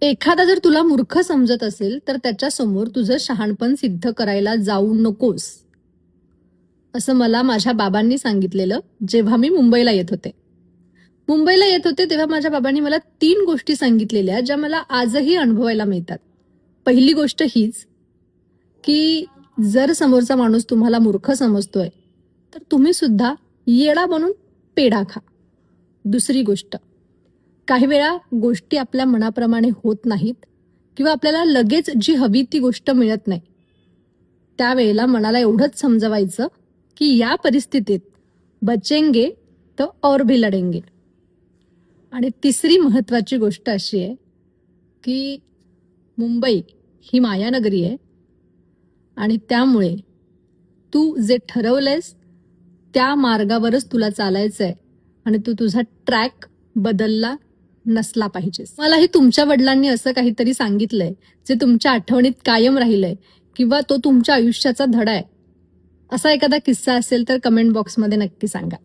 एखादा जर तुला मूर्ख समजत असेल तर त्याच्यासमोर तुझं शहाणपण सिद्ध करायला जाऊ नकोस, असं मला माझ्या बाबांनी सांगितलेलं जेव्हा मी मुंबईला येत होते. मुंबईला येत होते तेव्हा माझ्या बाबांनी मला 3 गोष्टी सांगितलेल्या ज्या मला आजही अनुभवायला मिळतात. पहिली गोष्ट हीच की जर समोरचा माणूस तुम्हाला मूर्ख समजतोय तर तुम्ही सुद्धा येडा बनून पेढा खा. दुसरी गोष्ट, काही वेळा गोष्टी आपल्या मनाप्रमाणे होत नाहीत किंवा आपल्याला लगेच जी हवी ती गोष्ट मिळत नाही. त्यावेळेला मनाला एवढंच समजवायचं की या परिस्थितीत बचेंगे तो और भी लढेंगे. आणि तिसरी महत्वाची गोष्ट अशी आहे की मुंबई ही मायानगरी आहे आणि त्यामुळे तू जे ठरवलंयस त्या मार्गावरच तुला चालायचंय आणि तू तुझा ट्रॅक बदलला नसला पाहिजेस. मलाही तुमच्या वडिलांनी असं काहीतरी सांगितलंय जे तुमच्या आठवणीत कायम राहिलंय किंवा तो तुमच्या आयुष्याचा धडा आहे. असा एखादा किस्सा असेल तर कमेंट बॉक्समध्ये नक्की सांगा.